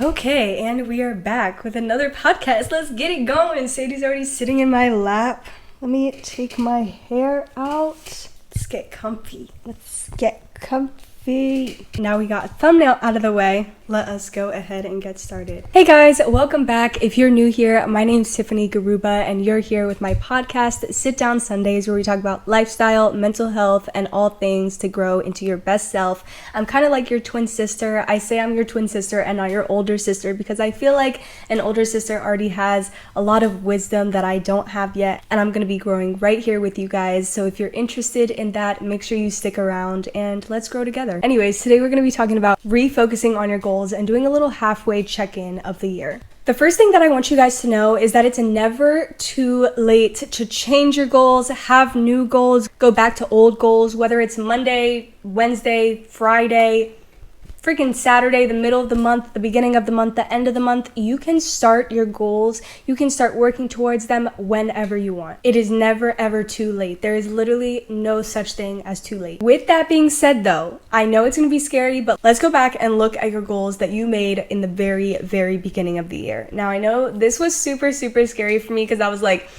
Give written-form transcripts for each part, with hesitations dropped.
Okay, and we are back with another podcast. Let's get it going. Sadie's already sitting in my lap. Let me take my hair out. Let's get comfy. Now we got a thumbnail out of the way. Let us go ahead and get started. Hey guys, welcome back. If you're new here, my name's Tiffany Garuba, and you're here with my podcast, Sit Down Sundays, where we talk about lifestyle, mental health, and all things to grow into your best self. I'm kind of like your twin sister. I say I'm your twin sister and not your older sister because I feel like an older sister already has a lot of wisdom that I don't have yet, and I'm going to be growing right here with you guys. So if you're interested in that, make sure you stick around and let's grow together. Anyways, today we're going to be talking about refocusing on your goals and doing a little halfway check-in of the year. The first thing that I want you guys to know is that it's never too late to change your goals, have new goals, go back to old goals, whether it's Monday, Wednesday, Friday, freaking Saturday, the middle of the month, the beginning of the month, the end of the month. You can start your goals. You can start working towards them whenever you want. It is never ever too late. There is literally no such thing as too late. With that being said though, I know it's going to be scary, but let's go back and look at your goals that you made in the very beginning of the year. Now I know this was super scary for me because I was like,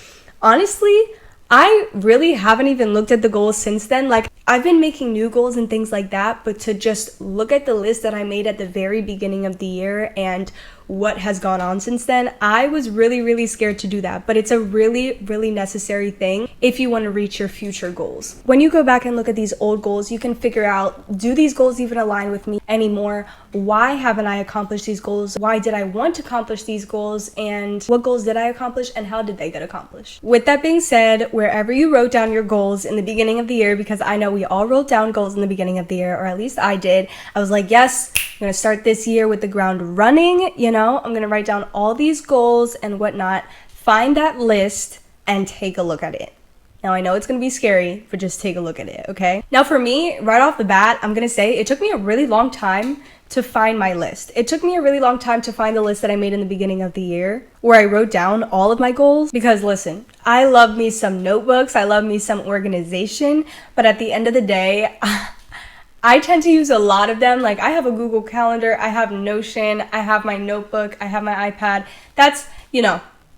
honestly, I really haven't even looked at the goals since then. Like, I've been making new goals and things like that, but to just look at the list that I made at the very beginning of the year and what has gone on since then, I was really scared to do that. But it's a really necessary thing if you want to reach your future goals. When you go back and look at these old goals, you can figure out, do these goals even align with me anymore? Why haven't I accomplished these goals? Why did I want to accomplish these goals? And what goals did I accomplish and how did they get accomplished? With that being said, wherever you wrote down your goals in the beginning of the year, because I know we all wrote down goals in the beginning of the year, or at least I did. I was like, yes, I'm going to start this year with the ground running. I'm going to write down all these goals and whatnot, find that list and take a look at it. Now, I know it's going to be scary, but just take a look at it, okay? Now, for me, right off the bat, I'm going to say it took me a really long time to find my list. It took me a really long time to find the list that I made in the beginning of the year, where I wrote down all of my goals. Because listen, I love me some notebooks, I love me some organization, but at the end of the day, I tend to use a lot of them. Like, I have a Google Calendar, I have Notion, I have my notebook, I have my iPad. That's,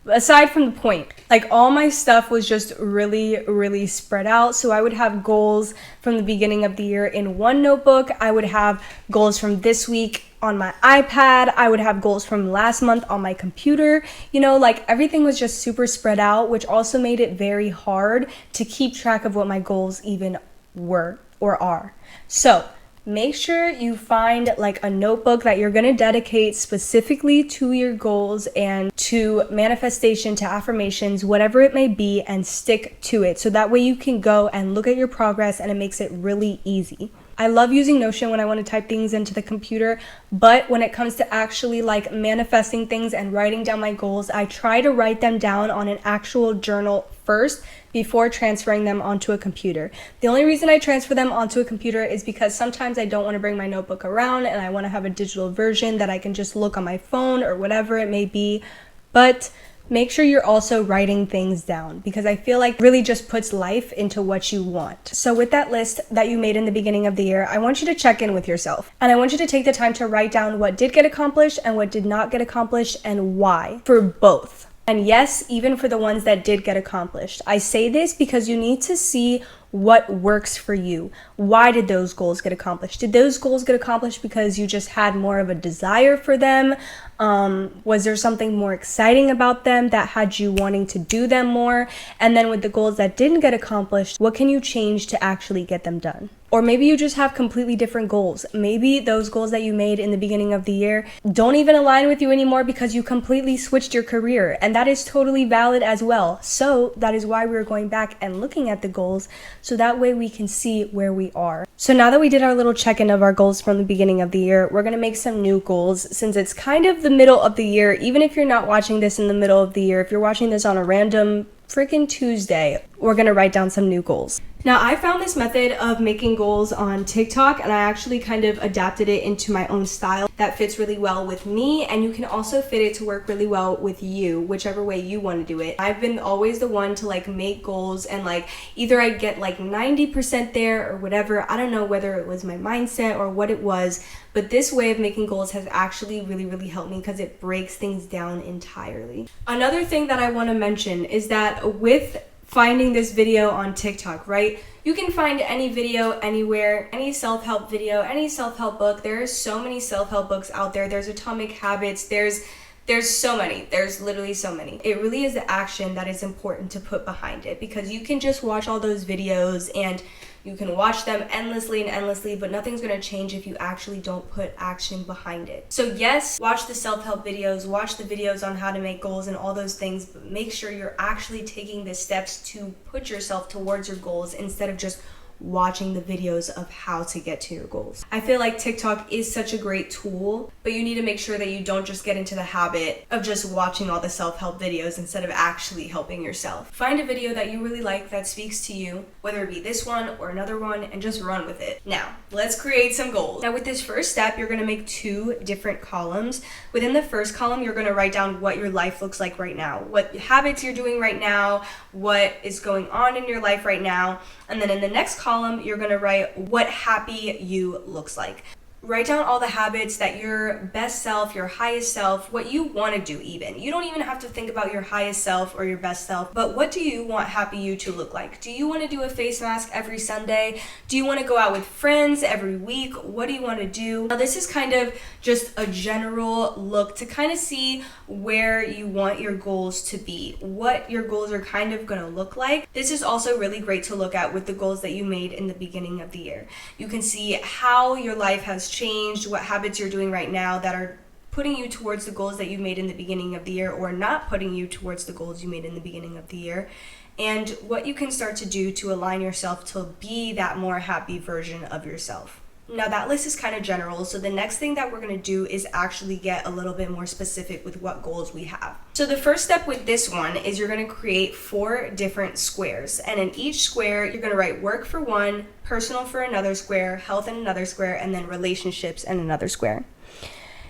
aside from the point, like, all my stuff was just really spread out. So I would have goals from the beginning of the year in one notebook. I would have goals from this week on my iPad. I would have goals from last month on my computer. Like, everything was just super spread out, which also made it very hard to keep track of what my goals even were or are. So make sure you find like a notebook that you're going to dedicate specifically to your goals and to manifestation, to affirmations, whatever it may be, and stick to it. So that way you can go and look at your progress and it makes it really easy. I love using Notion when I want to type things into the computer, but when it comes to actually like manifesting things and writing down my goals, I try to write them down on an actual journal first before transferring them onto a computer. The only reason I transfer them onto a computer is because sometimes I don't want to bring my notebook around and I want to have a digital version that I can just look on my phone or whatever it may be. But make sure you're also writing things down, because I feel like really just puts life into what you want. So with that list that you made in the beginning of the year, I want you to check in with yourself. And I want you to take the time to write down what did get accomplished and what did not get accomplished and why, for both. And yes, even for the ones that did get accomplished. I say this because you need to see what works for you. Why did those goals get accomplished? Did those goals get accomplished because you just had more of a desire for them? Was there something more exciting about them that had you wanting to do them more? And then with the goals that didn't get accomplished, what can you change to actually get them done? Or maybe you just have completely different goals. Maybe those goals that you made in the beginning of the year don't even align with you anymore because you completely switched your career, and that is totally valid as well. So that is why we're going back and looking at the goals, so that way we can see where we are. So now that we did our little check-in of our goals from the beginning of the year, we're gonna make some new goals since it's kind of the middle of the year. Even if you're not watching this in the middle of the year, if you're watching this on a random freaking Tuesday, we're gonna write down some new goals. Now, I found this method of making goals on TikTok, and I actually kind of adapted it into my own style that fits really well with me, and you can also fit it to work really well with you, whichever way you want to do it. I've been always the one to like make goals and like either I get like 90% there or whatever. I don't know whether it was my mindset or what it was, but this way of making goals has actually really helped me because it breaks things down entirely. Another thing that I want to mention is that with finding this video on TikTok, right? You can find any video anywhere, any self-help video, any self-help book. There are so many self-help books out there. There's Atomic Habits. There's so many. There's literally so many. It really is the action that is important to put behind it, because you can just watch all those videos and you can watch them endlessly, but nothing's gonna change if you actually don't put action behind it. So yes, watch the self-help videos, watch the videos on how to make goals and all those things, but make sure you're actually taking the steps to put yourself towards your goals instead of just watching the videos of how to get to your goals. I feel like TikTok is such a great tool, but you need to make sure that you don't just get into the habit of just watching all the self-help videos instead of actually helping yourself. Find a video that you really like that speaks to you, whether it be this one or another one, and just run with it. Now, let's create some goals. Now, with this first step, you're gonna make 2 different columns. Within the first column, you're gonna write down what your life looks like right now, what habits you're doing right now, what is going on in your life right now, and then in the next column, you're gonna write what happy you looks like. Write down all the habits that your best self, your highest self, what you want to do even. You don't even have to think about your highest self or your best self, but what do you want happy you to look like? Do you want to do a face mask every Sunday? Do you want to go out with friends every week? What do you want to do? Now, this is kind of just a general look to kind of see where you want your goals to be, what your goals are kind of going to look like. This is also really great to look at with the goals that you made in the beginning of the year. You can see how your life has changed, what habits you're doing right now that are putting you towards the goals that you made in the beginning of the year or not putting you towards the goals you made in the beginning of the year, and what you can start to do to align yourself to be that more happy version of yourself. Now, that list is kind of general, so the next thing that we're going to do is actually get a little bit more specific with what goals we have. So the first step with this one is you're going to create 4 different squares, and in each square you're going to write work for one, personal for another square, health in another square, and then relationships in another square.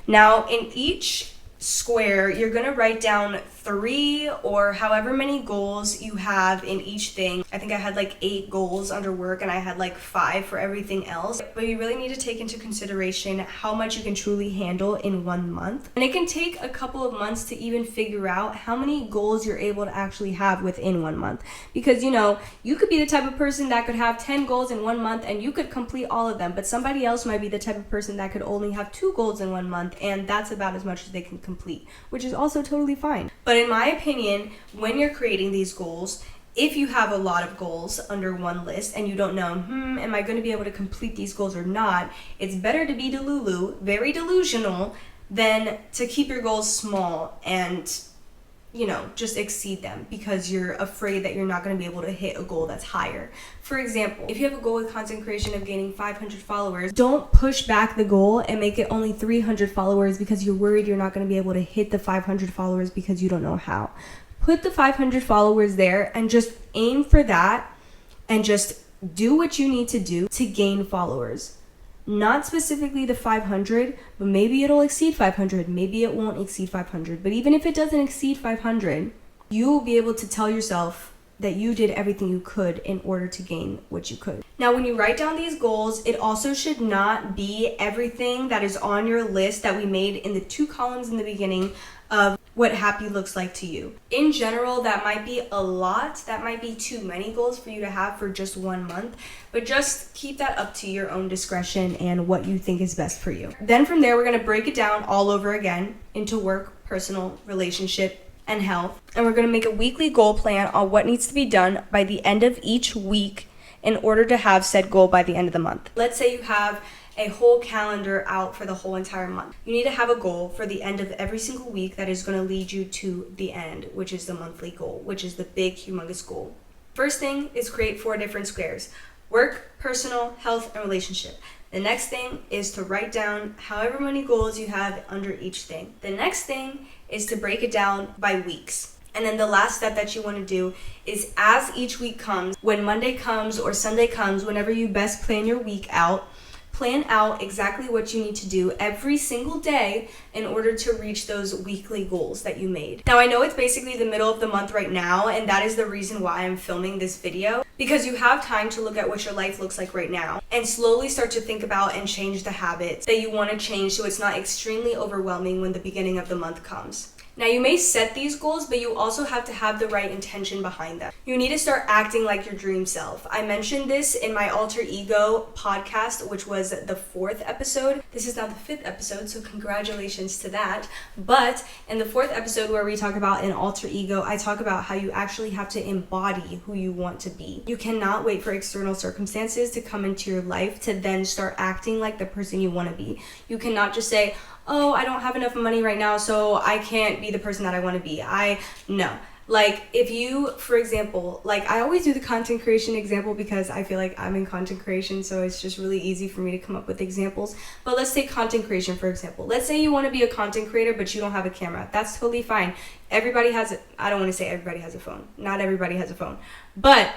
Now, in each square, you're going to write down 3 or however many goals you have in each thing. I think I had like 8 goals under work and I had like 5 for everything else. But you really need to take into consideration how much you can truly handle in 1 month. And it can take a couple of months to even figure out how many goals you're able to actually have within 1 month. Because, you know, you could be the type of person that could have 10 goals in 1 month and you could complete all of them. But somebody else might be the type of person that could only have 2 goals in 1 month, and that's about as much as they can complete, which is also totally fine. But in my opinion, when you're creating these goals, if you have a lot of goals under one list and you don't know, am I going to be able to complete these goals or not, it's better to be very delusional, than to keep your goals small and, you know, just exceed them because you're afraid that you're not going to be able to hit a goal that's higher. For example, if you have a goal with content creation of gaining 500 followers, don't push back the goal and make it only 300 followers because you're worried you're not going to be able to hit the 500 followers because you don't know how. Put the 500 followers there and just aim for that and just do what you need to do to gain followers. Not specifically the 500, but maybe it'll exceed 500. Maybe it won't exceed 500. But even if it doesn't exceed 500, you will be able to tell yourself that you did everything you could in order to gain what you could. Now, when you write down these goals, it also should not be everything that is on your list that we made in the 2 columns in the beginning of what happy looks like to you. In general, that might be a lot. That might be too many goals for you to have for just 1 month, but just keep that up to your own discretion and what you think is best for you. Then from there, we're gonna break it down all over again into work, personal, relationship, and health. And we're gonna make a weekly goal plan on what needs to be done by the end of each week in order to have said goal by the end of the month. Let's say you have a whole calendar out for the whole entire month. You need to have a goal for the end of every single week that is going to lead you to the end, which is the monthly goal, which is the big, humongous goal. First thing is create 4 different squares: work, personal, health, and relationship. The next thing is to write down however many goals you have under each thing. The next thing is to break it down by weeks. And then the last step that you want to do is, as each week comes, when Monday comes or Sunday comes, whenever you best plan your week out, plan out exactly what you need to do every single day in order to reach those weekly goals that you made. Now, I know it's basically the middle of the month right now, and that is the reason why I'm filming this video, because you have time to look at what your life looks like right now and slowly start to think about and change the habits that you want to change so it's not extremely overwhelming when the beginning of the month comes. Now, you may set these goals, but you also have to have the right intention behind them. You need to start acting like your dream self. I mentioned this in my Alter Ego podcast, which was the 4th episode. This is now the 5th episode, so congratulations to that. But in the 4th episode, where we talk about an alter ego, I talk about how you actually have to embody who you want to be. You cannot wait for external circumstances to come into your life to then start acting like the person you want to be. You cannot just say, oh, I don't have enough money right now, so I can't be the person that I want to be. No. Like, if you, for example, like, I always do the content creation example because I feel like I'm in content creation, so it's just really easy for me to come up with examples. But let's take content creation, for example. Let's say you want to be a content creator, but you don't have a camera. That's totally fine. Everybody has it. I don't want to say everybody has a phone. Not everybody has a phone. But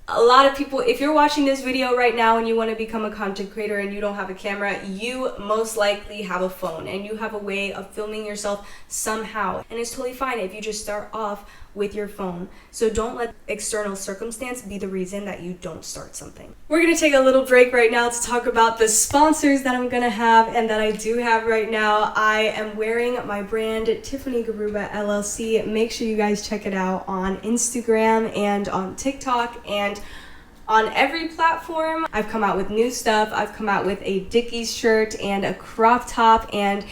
a lot of people, if you're watching this video right now and you want to become a content creator and you don't have a camera, you most likely have a phone and you have a way of filming yourself somehow. And it's totally fine if you just start off with your phone. So don't let external circumstance be the reason that you don't start something. We're going to take a little break right now to talk about the sponsors that I'm going to have and that I do have right now. I am wearing my brand Tiffany Garuba LLC. Make sure you guys check it out on Instagram and on TikTok and on every platform. I've come out with new stuff. I've come out with a Dickies shirt and a crop top, and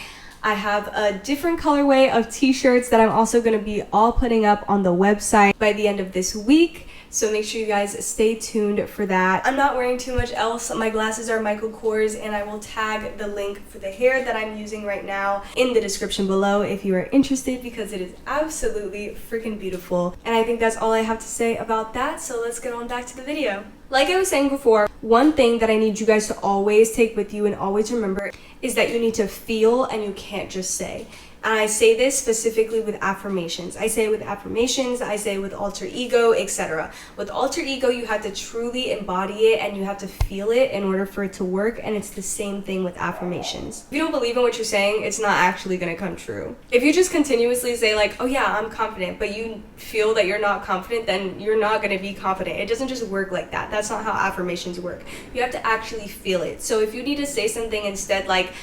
I have a different colorway of t-shirts that I'm also going to be all putting up on the website by the end of this week. So make sure you guys stay tuned for that. I'm not wearing too much else. My glasses are Michael Kors, and I will tag the link for the hair that I'm using right now in the description below if you are interested, because it is absolutely freaking beautiful. And I think that's all I have to say about that. So let's get on back to the video. Like I was saying before, one thing that I need you guys to always take with you and always remember is that you need to feel and you can't just say. And I say this specifically with affirmations. I say it with affirmations, I say it with alter ego, etc. With alter ego, you have to truly embody it and you have to feel it in order for it to work, and it's the same thing with affirmations. If you don't believe in what you're saying, it's not actually gonna come true. If you just continuously say like, oh yeah, I'm confident, but you feel that you're not confident, then you're not gonna be confident. It doesn't just work like that. That's not how affirmations work. You have to actually feel it. So if you need to say something instead like,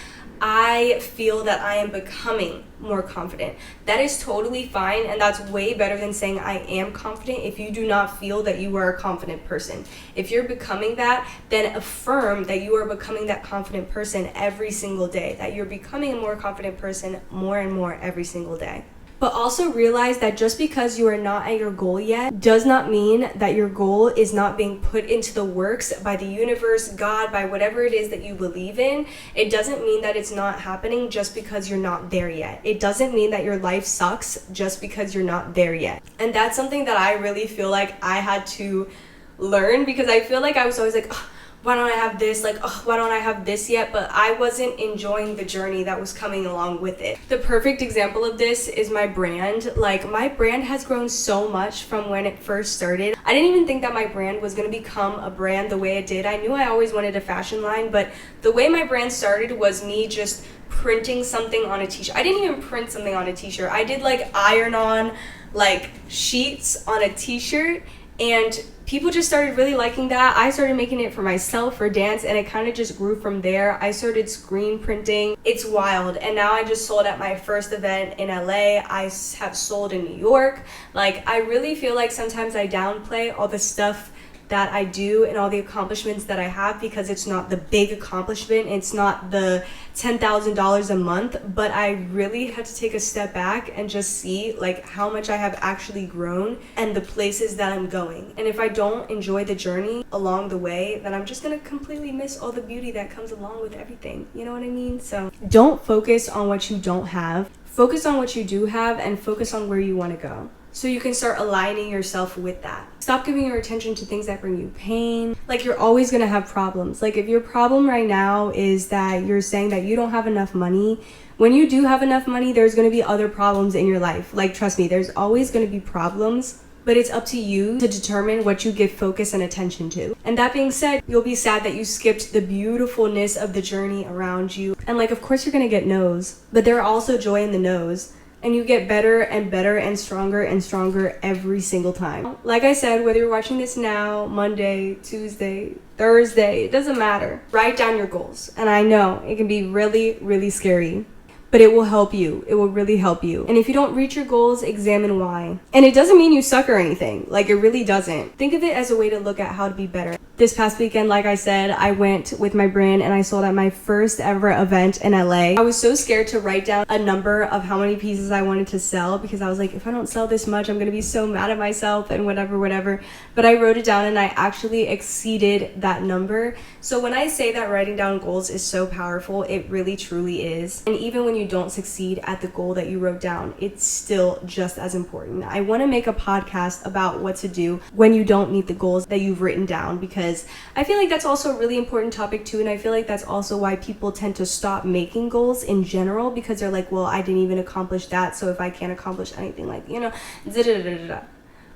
I feel that I am becoming more confident, that is totally fine, and that's way better than saying I am confident if you do not feel that you are a confident person. If you're becoming that, then affirm that you are becoming that confident person every single day, that you're becoming a more confident person more and more every single day. But also realize that just because you are not at your goal yet does not mean that your goal is not being put into the works by the universe, God, by whatever it is that you believe in. It doesn't mean that it's not happening just because you're not there yet. It doesn't mean that your life sucks just because you're not there yet. And that's something that I really feel like I had to learn, because I feel like I was always like, oh, why don't I have this? Like, oh, why don't I have this yet? But I wasn't enjoying the journey that was coming along with it. The perfect example of this is my brand. Like, my brand has grown so much from when it first started. I didn't even think that my brand was going to become a brand the way it did. I knew I always wanted a fashion line, but the way my brand started was me just printing something on a t-shirt. I didn't even print something on a t-shirt. I did like iron on like sheets on a t-shirt, and people just started really liking that. I started making it for myself for dance, and it kind of just grew from there. I started screen printing. It's wild. And now I just sold at my first event in LA. I have sold in New York. Like, I really feel like sometimes I downplay all the stuff that I do and all the accomplishments that I have, because it's not the big accomplishment, it's not the $10,000 a month, but I really had to take a step back and just see like how much I have actually grown and the places that I'm going. And if I don't enjoy the journey along the way, then I'm just gonna completely miss all the beauty that comes along with everything. You know what I mean? So don't focus on what you don't have. Focus on what you do have and focus on where you want to go. so you can start aligning yourself with that. Stop giving your attention to things that bring you pain. Like, you're always gonna have problems. Like, if your problem right now is that you're saying that you don't have enough money, when you do have enough money, there's gonna be other problems in your life. Like, trust me, there's always gonna be problems, but it's up to you to determine what you give focus and attention to. And that being said, you'll be sad that you skipped the beautifulness of the journey around you. And like, of course you're gonna get no's, but there are also joy in the no's. And you get better and better and stronger every single time. Like I said, whether you're watching this now, Monday, Tuesday, Thursday, it doesn't matter. Write down your goals. And I know it can be really, really scary, but it will help you. It will really help you. And if you don't reach your goals, examine why. And it doesn't mean you suck or anything. Like, it really doesn't. Think of it as a way to look at how to be better. This past weekend, like I said, I went with my brand and I sold at my first ever event in LA. I was so scared to write down a number of how many pieces I wanted to sell, because I was like, if I don't sell this much, I'm gonna be so mad at myself and whatever. But I wrote it down and I actually exceeded that number. So when I say that writing down goals is so powerful, it really truly is. And even when you don't succeed at the goal that you wrote down, it's still just as important. I want to make a podcast about what to do when you don't meet the goals that you've written down, because I feel like that's also a really important topic too. And I feel like that's also why people tend to stop making goals in general, because they're like, well, I didn't even accomplish that, so if I can't accomplish anything, like,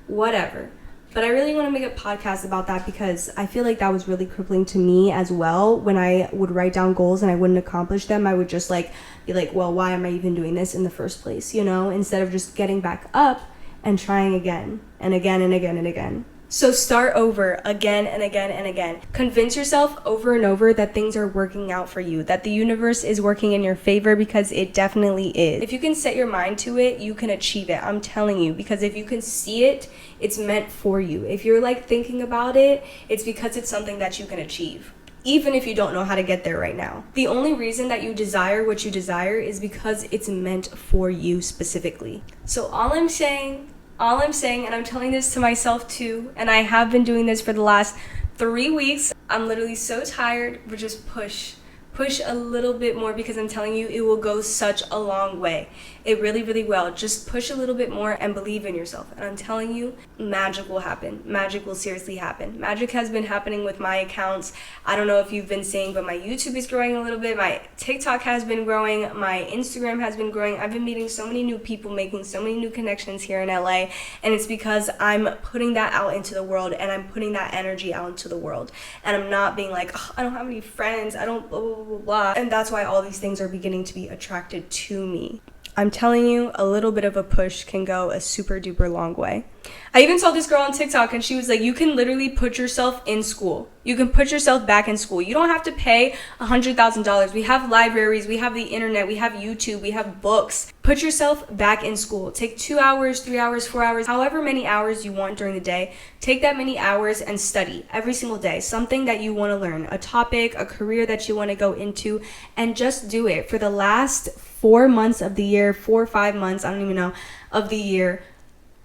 whatever. But I really want to make a podcast about that, because I feel like that was really crippling to me as well. When I would write down goals and I wouldn't accomplish them, I would just like be like, well, why am I even doing this in the first place? Instead of just getting back up and trying again and again and again and again. So start over again and again and again. Convince yourself over and over that things are working out for you, that the universe is working in your favor, because it definitely is. If you can set your mind to it, you can achieve it. I'm telling you, because if you can see it, it's meant for you. If you're like thinking about it, it's because it's something that you can achieve, even if you don't know how to get there right now. The only reason that you desire what you desire is because it's meant for you specifically. So all I'm saying, and I'm telling this to myself too, and I have been doing this for the last 3 weeks. I'm literally so tired, but just push a little bit more, because I'm telling you, it will go such a long way. It really, really will. Just push a little bit more and believe in yourself. And I'm telling you, magic will happen. Magic will seriously happen. Magic has been happening with my accounts. I don't know if you've been seeing, but my YouTube is growing a little bit. My TikTok has been growing. My Instagram has been growing. I've been meeting so many new people, making so many new connections here in LA. And it's because I'm putting that out into the world, and I'm putting that energy out into the world. And I'm not being like, oh, I don't have any friends. I don't blah, blah, blah, blah. And that's why all these things are beginning to be attracted to me. I'm telling you, a little bit of a push can go a super duper long way. I even saw this girl on TikTok, and she was like, you can literally put yourself in school. You can put yourself back in school. You don't have to pay $100,000. We have libraries, we have the internet, we have YouTube, we have books. Put yourself back in school. Take 2 hours, 3 hours, 4 hours, however many hours you want during the day. Take that many hours and study every single day. Something that you want to learn, a topic, a career that you want to go into, and just do it for the last 4 months of the year, 4 or 5 months, I don't even know, of the year.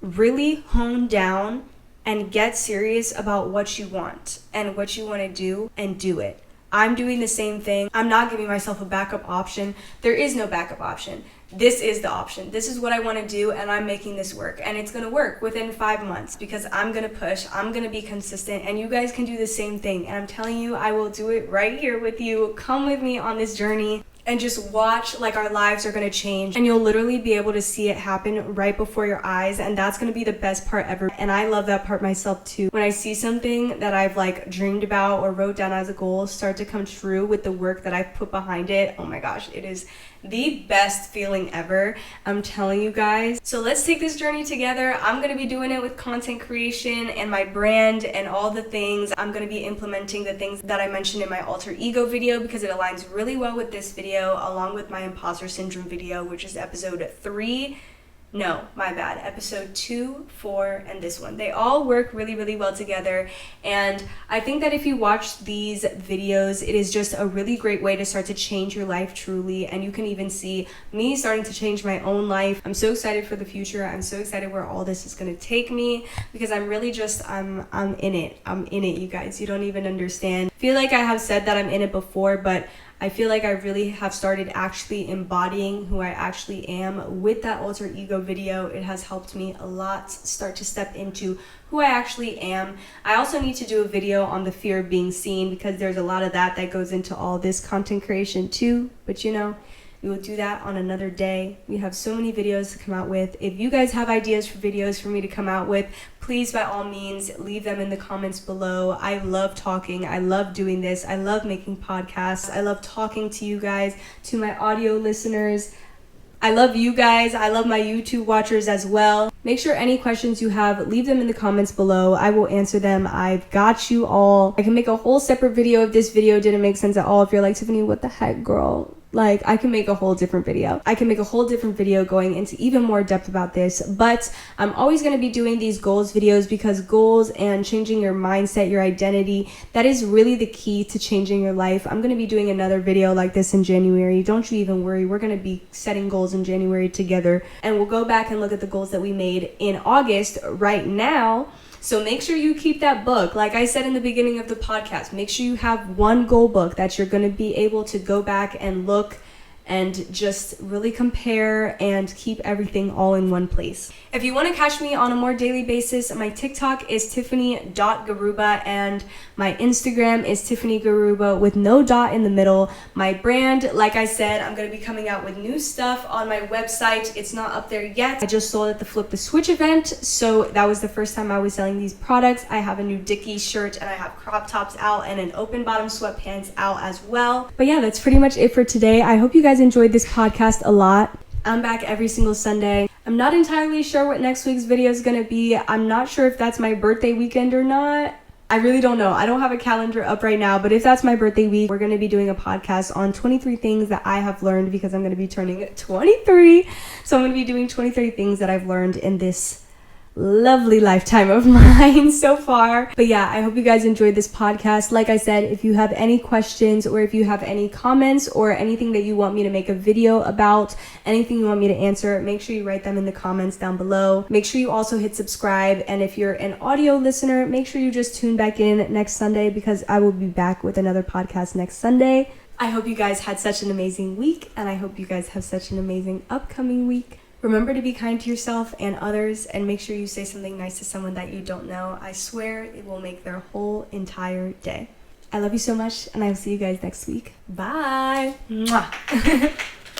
Really hone down and get serious about what you want and what you want to do, and do it. I'm doing the same thing. I'm not giving myself a backup option. There is no backup option. This is the option. This is what I want to do, and I'm making this work, and it's going to work within 5 months, because I'm going to push, I'm going to be consistent, and you guys can do the same thing. And I'm telling you, I will do it right here with you. Come with me on this journey. And just watch, like, our lives are going to change, and you'll literally be able to see it happen right before your eyes. And that's going to be the best part ever. And I love that part myself too. When I see something that I've like dreamed about or wrote down as a goal start to come true with the work that I've put behind it, oh my gosh, it is the best feeling ever. I'm telling you guys. So let's take this journey together. I'm going to be doing it with content creation and my brand and all the things. I'm going to be implementing the things that I mentioned in my alter ego video, because it aligns really well with this video, along with my imposter syndrome video, which is episode 2, 4, and this one. They all work really, really well together. And I think that if you watch these videos, it is just a really great way to start to change your life truly. And you can even see me starting to change my own life. I'm so excited for the future. I'm so excited where all this is going to take me, because I'm really just, I'm in it. I'm in it, you guys. You don't even understand. I feel like I have said that I'm in it before, but I feel like I really have started actually embodying who I actually am with that alter ego video. It has helped me a lot start to step into who I actually am. I also need to do a video on the fear of being seen, because there's a lot of that goes into all this content creation too. But you know, we will do that on another day. We have so many videos to come out with. If you guys have ideas for videos for me to come out with, please by all means leave them in the comments below. I love talking. I love doing this. I love making podcasts. I love talking to you guys, to my audio listeners. I love you guys. I love my YouTube watchers as well. Make sure any questions you have, leave them in the comments below. I will answer them. I've got you all. I can make a whole separate video if this video didn't make sense at all. If you're like, Tiffany, what the heck, girl? Like, I can make a whole different video. I can make a whole different video going into even more depth about this. But I'm always going to be doing these goals videos, because goals and changing your mindset, your identity, that is really the key to changing your life. I'm going to be doing another video like this in January. Don't you even worry. We're going to be setting goals in January together. And we'll go back and look at the goals that we made in August right now. So make sure you keep that book. Like I said in the beginning of the podcast, make sure you have one goal book that you're going to be able to go back and look and just really compare and keep everything all in one place. If you want to catch me on a more daily basis, my TikTok is tiffany.garuba and my Instagram is tiffanygaruba with no dot in the middle. My brand, like I said, I'm going to be coming out with new stuff on my website. It's not up there yet. I just sold at the Flip the Switch event, so that was the first time I was selling these products. I have a new Dickies shirt and I have crop tops out and an open bottom sweatpants out as well. But yeah, that's pretty much it for today. I hope you guys enjoyed this podcast a lot. I'm back every single Sunday. I'm not entirely sure what next week's video is going to be. I'm not sure if that's my birthday weekend or not. I really don't know. I don't have a calendar up right now, but if that's my birthday week, we're going to be doing a podcast on 23 things that I have learned, because I'm going to be turning 23. So I'm going to be doing 23 things that I've learned in this lovely lifetime of mine so far. But yeah, I hope you guys enjoyed this podcast. Like I said, if you have any questions or if you have any comments or anything that you want me to make a video about, anything you want me to answer, make sure you write them in the comments down below. Make sure you also hit subscribe, and if you're an audio listener, make sure you just tune back in next Sunday, because I will be back with another podcast next Sunday. I hope you guys had such an amazing week, and I hope you guys have such an amazing upcoming week. Remember to be kind to yourself and others, and make sure you say something nice to someone that you don't know. I swear it will make their whole entire day. I love you so much, and I will see you guys next week. Bye. Mwah.